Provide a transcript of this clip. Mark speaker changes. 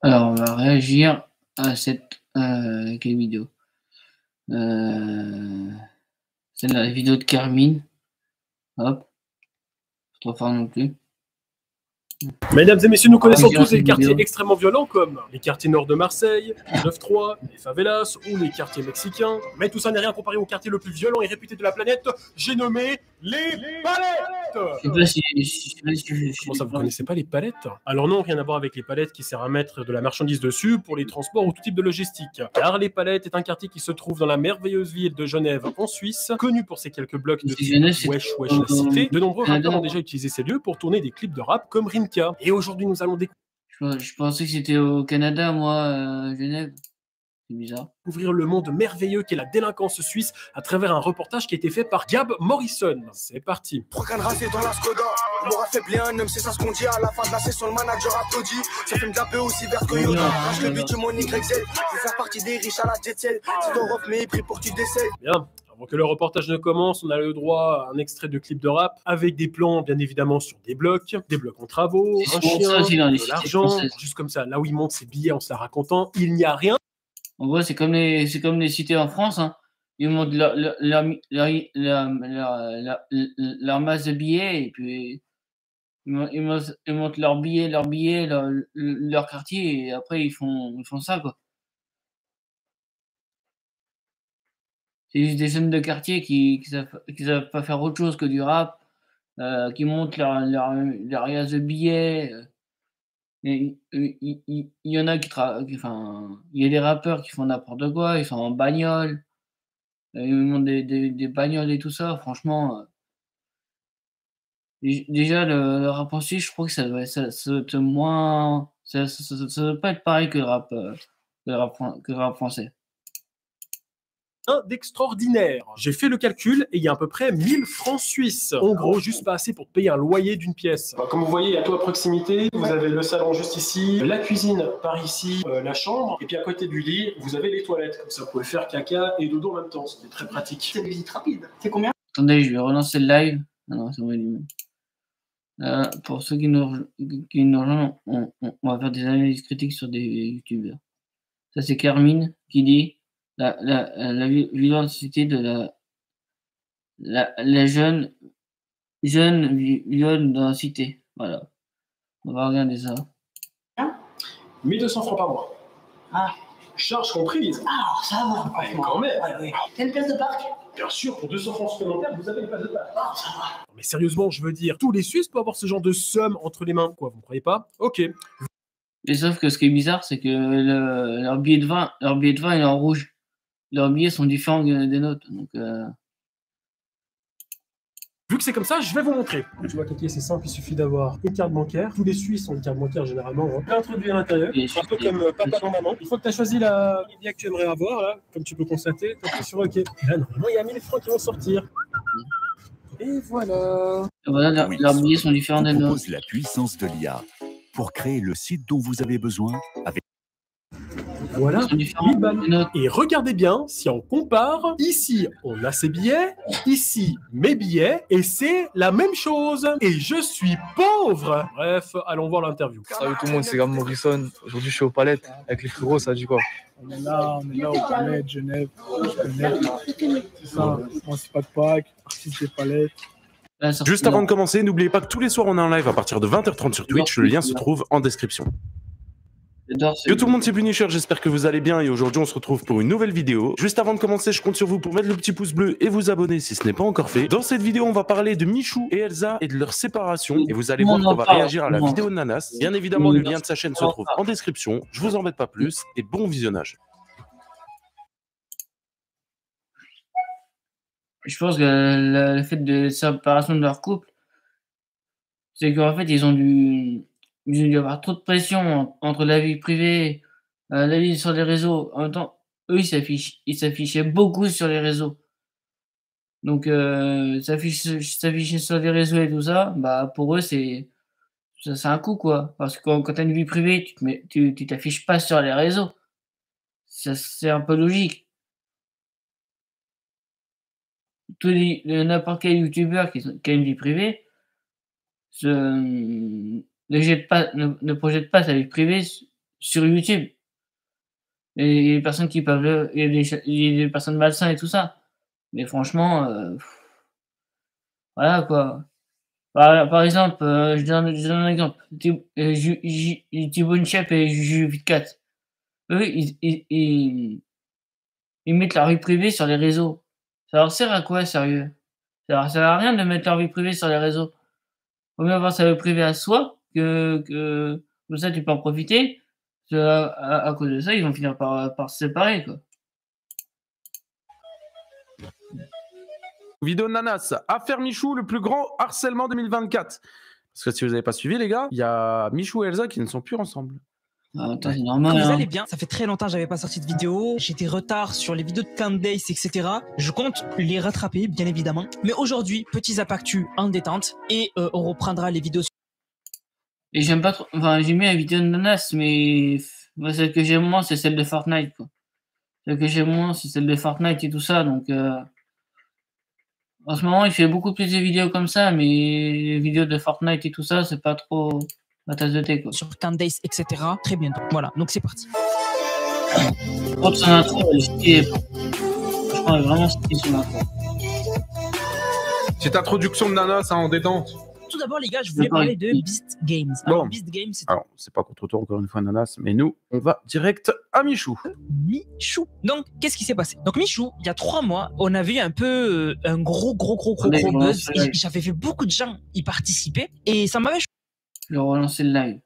Speaker 1: Alors, on va réagir à cette quelle vidéo c'est la vidéo de Carmine. Hop, trop fort non plus.
Speaker 2: Mesdames et messieurs, nous connaissons tous des quartiers extrêmement violents comme les quartiers nord de Marseille, les 9-3, les favelas ou les quartiers mexicains. Mais tout ça n'est rien comparé au quartier le plus violent et réputé de la planète, j'ai nommé les palettes.
Speaker 1: Comment
Speaker 2: ça, vous connaissez pas les palettes? Alors non, rien à voir avec les palettes qui servent à mettre de la marchandise dessus pour les transports ou tout type de logistique. Car les palettes est un quartier qui se trouve dans la merveilleuse ville de Genève en Suisse, connu pour ses quelques blocs de wesh wesh la cité. De nombreux rappeurs ont déjà utilisé ces lieux pour tourner des clips de rap comme Rimka. Et aujourd'hui, nous allons
Speaker 1: je pensais que c'était au Canada, moi, Genève. C'est bizarre.
Speaker 2: Découvrir le monde merveilleux qu'est la délinquance suisse à travers un reportage qui a été fait par Gab Morrison. C'est parti.
Speaker 3: Dans la Skoda, on m'aura fait bien un homme, c'est ça ce qu'on dit. À la fin de la session, le manager applaudit. Ça fait me taper aussi vert que Yoda. Range le but, mon YZ. Je faire partie des riches à la jet set. C'est ton rof, mais il prie pour que tu décèdes.
Speaker 2: Bien. Avant que le reportage ne commence, on a le droit à un extrait de clip de rap avec des plans bien évidemment sur des blocs en travaux, un chien, de l'argent, juste comme ça. Là où il monte ses billets en se la racontant, il n'y a rien.
Speaker 1: En gros, c'est comme les cités en France. Hein. Ils montent leur masse de billets et puis ils montent leurs billets, leur quartier et après ils font ça quoi. C'est juste des jeunes de quartier qui savent pas faire autre chose que du rap, qui montent leur masse de billets. Il y en a enfin, il y a des rappeurs qui font n'importe quoi, ils sont en bagnole, ils montent des bagnoles et tout ça, franchement. Déjà, le rap en Suisse, je crois que ça doit être moins. Ça doit pas être pareil que le rap, que le rap français.
Speaker 2: D'extraordinaire. J'ai fait le calcul et il y a à peu près 1000 francs suisses. En gros, juste pas assez pour payer un loyer d'une pièce. Comme vous voyez, il y a tout à proximité. Vous avez le salon juste ici, la cuisine par ici, la chambre, et puis à côté du lit, vous avez les toilettes. Comme ça, vous pouvez faire caca et dodo en même temps, ce qui est très pratique.
Speaker 3: C'est une visite rapide. C'est combien?
Speaker 1: Attendez, je vais relancer le live. Ah non, c'est vrai. Pour ceux qui nous rejoignent, on va faire des analyses critiques sur des youtubeurs. Ça, c'est Carmine qui dit la vivacité de la jeune viol dans la cité. Voilà. On va regarder ça.
Speaker 2: 1200 francs par mois.
Speaker 3: Ah.
Speaker 2: Charge comprise.
Speaker 3: Ah, ça va.
Speaker 2: Ouais, quand même.
Speaker 3: Ouais. T'as une place de parc?
Speaker 2: Bien sûr, pour 200 francs supplémentaires, vous avez une place de parc.
Speaker 3: Ah, ça va.
Speaker 2: Mais sérieusement, je veux dire, tous les Suisses peuvent avoir ce genre de somme entre les mains. Quoi, vous ne croyez pas? Ok.
Speaker 1: Et sauf que ce qui est bizarre, c'est que leur billet de vin il est en rouge. Leurs billets sont différents des nôtres. Donc,
Speaker 2: Vu que c'est comme ça, je vais vous montrer. Tu vois, Kaki, c'est simple, il suffit d'avoir une carte bancaire. Tous les Suisses ont une carte bancaire généralement. On peut l'introduire à l'intérieur, un peu comme papa dans maman. Une fois que tu as choisi la idée que tu aimerais avoir, là, comme tu peux constater, tu appuies sur OK. Là, normalement, il y a 1000 francs qui vont sortir. Et voilà.
Speaker 1: Leurs billets sont différents des nôtres.
Speaker 4: Propose la puissance de l'IA pour créer le site dont vous avez besoin avec.
Speaker 2: Voilà,
Speaker 1: Ils sont différents des nôtres.
Speaker 2: et regardez bien, si on compare, ici on a ses billets, ici mes billets, et c'est la même chose. Et je suis pauvre. Bref, allons voir l'interview.
Speaker 5: Salut tout le monde, c'est Gab Morrison. Aujourd'hui, je suis aux Palettes avec les frérots, ça dit quoi?
Speaker 6: On est là aux Palettes, Genève, c'est ça, Principat de Pâques, artiste des Palettes.
Speaker 7: Juste avant de commencer, n'oubliez pas que tous les soirs on est en live à partir de 20h30 sur Twitch, le lien se trouve en description. Yo tout le monde, c'est Punisher, j'espère que vous allez bien et aujourd'hui on se retrouve pour une nouvelle vidéo. Juste avant de commencer, je compte sur vous pour mettre le petit pouce bleu et vous abonner si ce n'est pas encore fait. Dans cette vidéo, on va parler de Michou et Elsa et de leur séparation et vous allez voir qu'on va réagir à la vidéo de Nanas. Bien évidemment, le lien de sa chaîne se trouve en description. Je vous embête pas plus et bon visionnage.
Speaker 1: Je pense que le fait de la séparation de leur couple, c'est qu'en fait, ils ont dû avoir trop de pression entre la vie privée, la vie sur les réseaux. En même temps, eux, ils s'affichaient beaucoup sur les réseaux. Donc, s'afficher sur les réseaux et tout ça, bah, pour eux, c'est un coup, quoi. Parce que quand tu as une vie privée, tu t'affiches pas sur les réseaux. C'est un peu logique. N'importe quel youtubeur qui a une vie privée ne projette pas sa vie privée sur YouTube. Et il y a des personnes qui peuvent il y a des personnes malsaines et tout ça. Mais franchement, voilà quoi. Par exemple, je donne un exemple. Thibaut Inchep et Juju Vitcat. Eux, ils mettent leur vie privée sur les réseaux. Ça leur sert à quoi, sérieux? Ça sert à rien de mettre leur vie privée sur les réseaux. Faut mieux avoir sa vie privée à soi que comme ça tu peux en profiter. À cause de ça, ils vont finir par se séparer, quoi.
Speaker 7: Vidéo de Nanas, affaire Michou, le plus grand harcèlement 2024. Parce que si vous n'avez pas suivi les gars, il y a Michou et Elsa qui ne sont plus ensemble.
Speaker 1: Attends, c'est normal.
Speaker 8: Vous
Speaker 1: Hein.
Speaker 8: allez bien, ça fait très longtemps que j'avais pas sorti de vidéo, j'étais retard sur les vidéos de Candace, etc. Je compte les rattraper, bien évidemment. Mais aujourd'hui, petit zap actu en détente et on reprendra les vidéos.
Speaker 1: Et j'aime pas trop. Enfin, j'aime bien la vidéo de Nanas, mais moi, celle que j'aime moins, c'est celle de Fortnite, quoi. Celle que j'aime moins, c'est celle de Fortnite et tout ça. Donc, en ce moment, il fait beaucoup plus de vidéos comme ça, mais les vidéos de Fortnite et tout ça, c'est pas trop ma tasse de thé, quoi.
Speaker 8: Sur Candace, etc. Très bientôt. Voilà, donc c'est parti.
Speaker 1: Propre son intro, elle est stylée. Franchement, elle est vraiment stylée son intro.
Speaker 9: Cette introduction de Nanas en détente.
Speaker 8: Tout d'abord, les gars, je voulais parler de Beast Games.
Speaker 7: Alors,
Speaker 8: Beast Games, c'est
Speaker 7: Alors, c'est pas contre toi encore une fois Nanas, mais nous, on va direct à Michou.
Speaker 8: Michou. Donc, qu'est-ce qui s'est passé? Donc, Michou, il y a 3 mois, on avait eu un peu un gros buzz. Et j'avais vu beaucoup de gens y participer et ça m'avait.
Speaker 1: Je vais relancer le live.